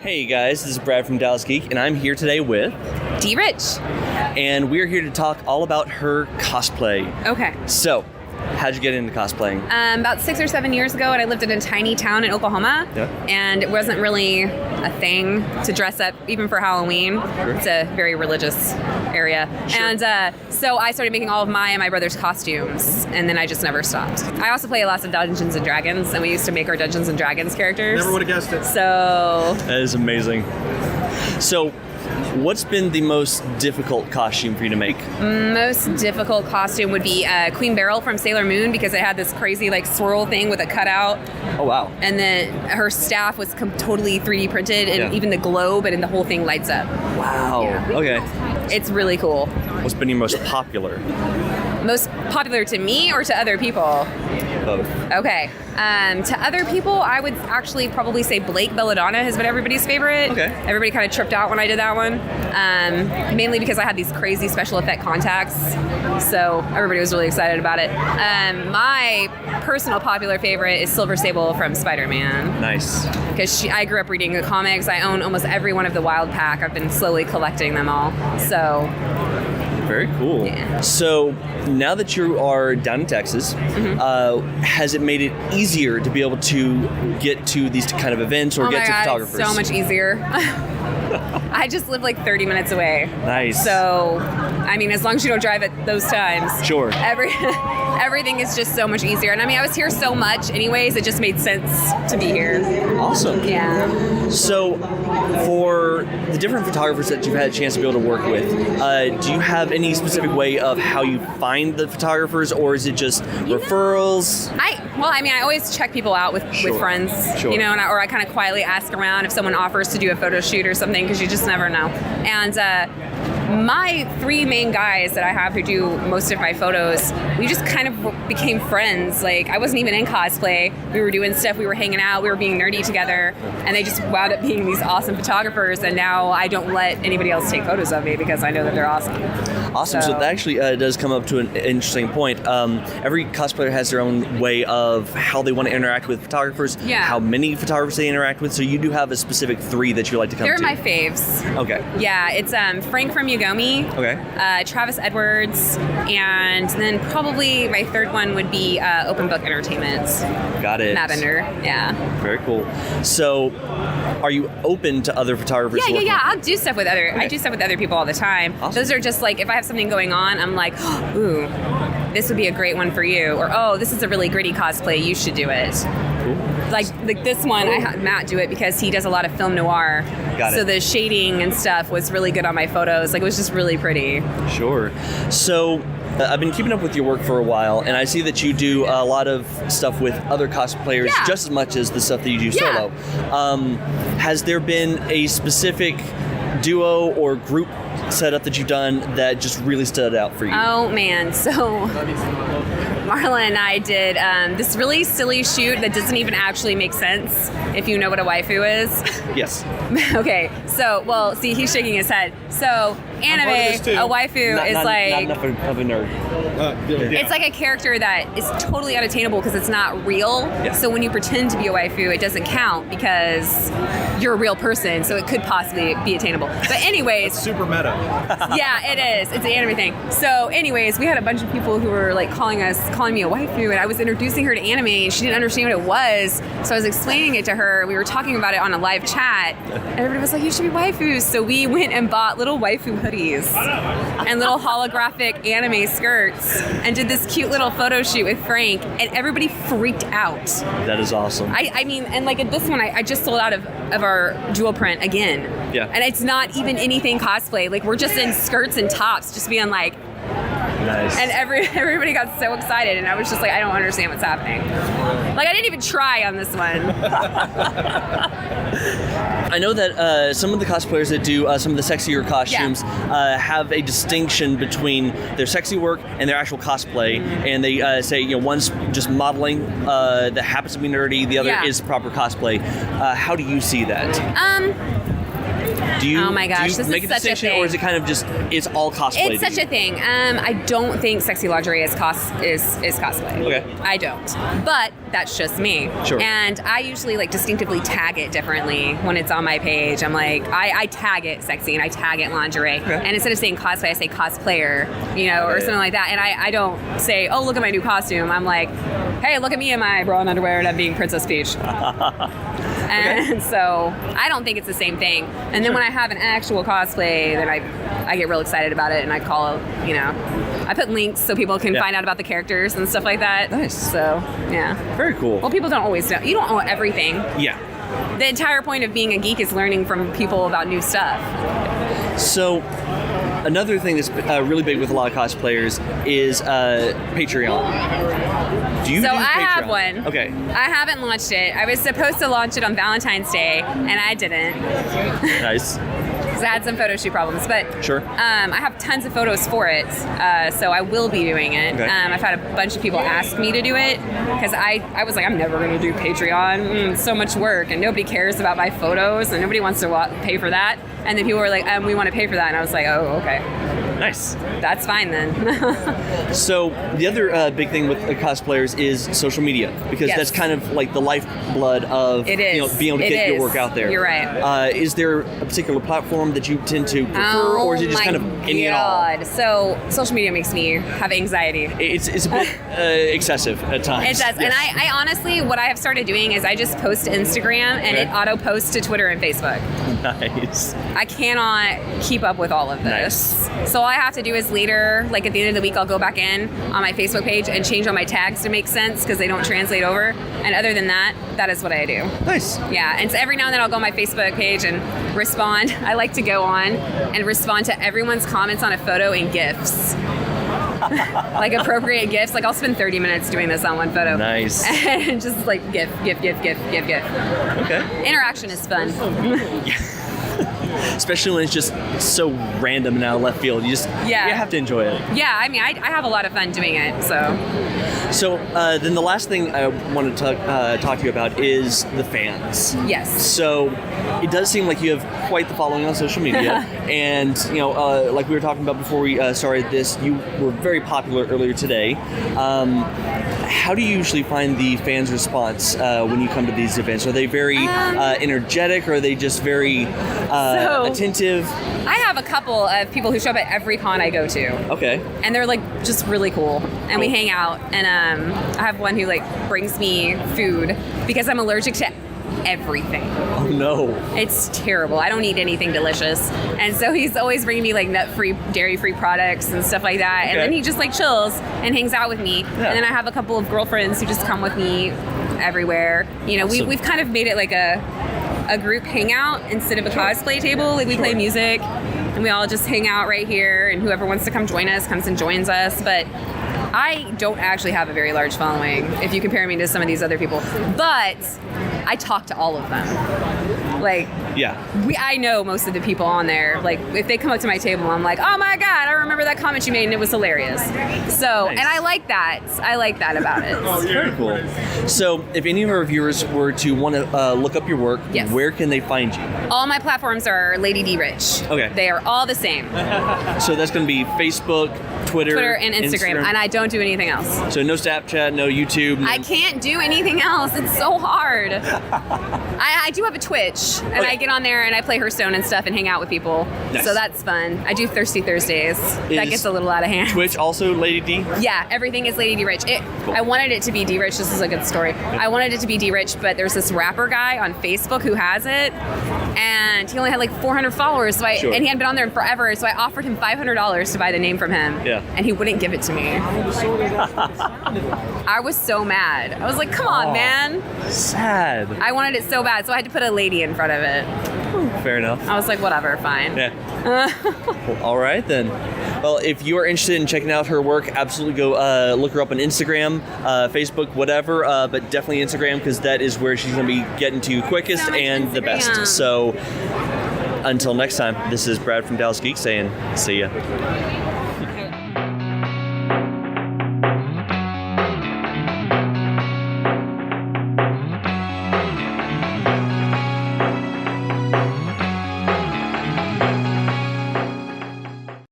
Hey guys, this is Brad from Dallas Geek, and I'm here today with Dee Rich. And we're here to talk all about her cosplay. Okay. So, how'd you get into cosplaying? About 6 or 7 years ago, and I lived in a tiny town in Oklahoma. Yeah. And it wasn't really a thing to dress up, even for Halloween. Sure. It's a very religious area. Sure. And so I started making all of my and my brother's costumes, and then I just never stopped. I also play lots of Dungeons and Dragons, and we used to make our Dungeons and Dragons characters. Never would have guessed it. So That is amazing. So, what's been the most difficult costume for you to make? most difficult costume would be Queen Beryl from Sailor Moon, because it had this crazy like swirl thing with a cutout. Oh, wow. And then her staff was totally 3D printed, and Yeah. even the globe and the whole thing lights up. Wow. Yeah. Okay. It's really cool. What's been your most popular? Most popular to me or to other people? Both. Okay. To other people, I would actually probably say Blake Belladonna has been everybody's favorite. Okay. Everybody kind of tripped out when I did that one. Mainly because I had these crazy special effect contacts. So everybody was really excited about it. My personal popular favorite is Silver Sable from Spider-Man. Nice. Because I grew up reading the comics. I own almost every one of the Wild Pack. I've been slowly collecting them all. So, Very cool. Yeah. So, now that you are down in Texas, has it made it easier to be able to get to these kind of events or oh get my to God, photographers? it's so much easier. I just live like 30 minutes away. Nice. So, I mean, as long as you don't drive at those times. Sure. Everything is just so much easier. And I mean, I was here so much anyways, it just made sense to be here. Awesome. Yeah. So, for the different photographers that you've had a chance to be able to work with, do you have any specific way of how you find the photographers, or is it just referrals? I always check people out with friends, Sure. you know, or I kind of quietly ask around if someone offers to do a photo shoot or something, because you just never know. And my three main guys that I have who do most of my photos, we just kind of became friends. Like, I wasn't even in cosplay. We were doing stuff, we were hanging out, we were being nerdy together, and they just wound up being these awesome photographers, and now I don't let anybody else take photos of me because I know that they're awesome. Awesome. So that actually does come up to an interesting point. Every cosplayer has their own way of how they want to interact with photographers, Yeah. how many photographers they interact with. So you do have a specific three that you like to come They're to. my faves. Okay. Yeah, it's Frank from Yugomi, Okay. Travis Edwards, and then probably my third one would be Open Book Entertainment. Got it. Matt Bender, yeah. Very cool. So, are you open to other photographers? working? Yeah. I'll do stuff with other. Okay. I do stuff with other people all the time. Awesome. Those are just like, if I have something going on, I'm like, ooh, this would be a great one for you, or oh, this is a really gritty cosplay, you should do it. Cool. Like this one, I had Matt do it because he does a lot of film noir. Got it. So the shading and stuff was really good on my photos. Like, it was just really pretty. Sure. So, I've been keeping up with your work for a while, and I see that you do a lot of stuff with other cosplayers Yeah. just as much as the stuff that you do Yeah. solo. Has there been a specific duo or group setup that you've done that just really stood out for you? Oh man, so Marla and I did this really silly shoot that doesn't even actually make sense if you know what a waifu is. Yes. Okay, so, well, see, he's shaking his head. So, anime, this too. a waifu is like... Not enough of a nerd. It's like a character that is totally unattainable because it's not real. Yeah. So when you pretend to be a waifu, it doesn't count because you're a real person, so it could possibly be attainable. But anyways, Super meta. yeah, it is. It's an anime thing. So anyways, we had a bunch of people who were like calling me a waifu, and I was introducing her to anime, and she didn't understand what it was. So I was explaining it to her. We were talking about it on a live chat, and everybody was like, you should be waifus. So we went and bought little waifu hoodies and little holographic anime skirts and did this cute little photo shoot with Frank, and everybody freaked out. That is awesome. I mean, and like at this one, I just sold out of our dual print again. Yeah. And it's not even anything cosplay. Like, we're just in skirts and tops, just being like, Nice. and everybody got so excited, and I was just like, I don't understand what's happening. Like, I didn't even try on this one. I know that some of the cosplayers that do some of the sexier costumes have a distinction between their sexy work and their actual cosplay, and they say, you know, one's just modeling that happens to be nerdy, the other Yeah. is proper cosplay. How do you see that? Do you, oh my gosh, do you this make is a such a distinction, thing. or is it kind of just it's all cosplay? It's such a thing. I don't think sexy lingerie is cosplay. Okay. I don't. But that's just me. Sure. And I usually like distinctively tag it differently when it's on my page. I'm like, I tag it sexy and I tag it lingerie. Okay. And instead of saying cosplay, I say cosplayer, or something like that. And I don't say, oh, look at my new costume. I'm like, hey, look at me in my bra and underwear and I'm being Princess Peach. And so I don't think it's the same thing. And then when I have an actual cosplay, then I get real excited about it and I call, I put links so people can find out about the characters and stuff like that. Nice. So, yeah. Very cool. Well, people don't always know. You don't know everything. Yeah. The entire point of being a geek is learning from people about new stuff. So, another thing that's really big with a lot of cosplayers is Patreon. Do you do I Patreon? have one. Okay. I haven't launched it. I was supposed to launch it on Valentine's Day, and I didn't. Nice. Because I had some photo shoot problems. But Sure. I have tons of photos for it, so I will be doing it. Okay. I've had a bunch of people ask me to do it, because I was like, I'm never going to do Patreon. It's so much work, and nobody cares about my photos, and nobody wants to pay for that. And then people were like, we want to pay for that. And I was like, oh, okay. Nice. That's fine then. So the other big thing with cosplayers is social media, because Yes. that's kind of like the lifeblood of It is. being able to It get your is. work out there. You're right. Is there a particular platform that you tend to prefer, or is it just kind of any and all? So social media makes me have anxiety. It's a bit excessive at times. It does. Yes. And I honestly, what I have started doing is I just post to Instagram and it auto posts to Twitter and Facebook. Nice. I cannot keep up with all of this. So all I have to do is later, like at the end of the week, I'll go back in on my Facebook page and change all my tags to make sense because they don't translate over. And other than that, that is what I do. Nice. Yeah, and so every now and then I'll go on my Facebook page and respond. I like to go on and respond to everyone's comments on a photo in GIFs. Like appropriate GIFs. Like I'll spend 30 minutes doing this on one photo. Nice. And just like GIF. Okay. Interaction is fun. Especially when it's just so random and out of left field. You have to enjoy it. Yeah, I mean, I have a lot of fun doing it, so. So then the last thing I wanted to talk to you about is the fans. Yes. So it does seem like you have quite the following on social media. And, like we were talking about before we started this, you were very popular earlier today. How do you usually find the fans' response when you come to these events? Are they very energetic, or are they just very attentive? I have a couple of people who show up at every con I go to. Okay. And they're like just really cool. And we hang out. And I have one who like brings me food because I'm allergic to everything. Oh no. It's terrible. I don't eat anything delicious. And so he's always bringing me like nut-free, dairy-free products and stuff like that. And then he just like chills and hangs out with me. Yeah. And then I have a couple of girlfriends who just come with me everywhere. We've kind of made it like a group hangout instead of a cosplay table. Like we play music and we all just hang out right here, and whoever wants to come join us comes and joins us. But I don't actually have a very large following if you compare me to some of these other people. But I talk to all of them. Like, I know most of the people on there. Like, if they come up to my table, I'm like, oh my God, I remember that comment you made and it was hilarious. So, and I like that. I like that about it. Very cool. So, if any of our viewers were to want to look up your work, where can they find you? All my platforms are Lady Dee Rich. Okay. They are all the same. So that's going to be Facebook, Twitter, and Instagram, and I don't do anything else. So no Snapchat, no YouTube. I can't do anything else. It's so hard. I do have a Twitch, and I get on there and I play Hearthstone and stuff and hang out with people. Nice. So that's fun. I do Thirsty Thursdays. That gets a little out of hand. Twitch also Lady D? Yeah, everything is Lady Dee Rich. I wanted it to be Dee Rich. This is a good story. I wanted it to be Dee Rich, but there's this rapper guy on Facebook who has it, and he only had like 400 followers, and he hadn't been on there in forever, so I offered him $500 to buy the name from him, and he wouldn't give it to me. I was so mad. I was like, come on, man. Sad. I wanted it so bad, so I had to put a lady in front of it. Fair enough. I was like, whatever, fine. Yeah. Well, all right, then. Well, if you are interested in checking out her work, absolutely go look her up on Instagram, Facebook, whatever, but definitely Instagram, because that is where she's going to be getting to quickest and the best. So until next time, this is Brad from Dallas Geek saying, see ya.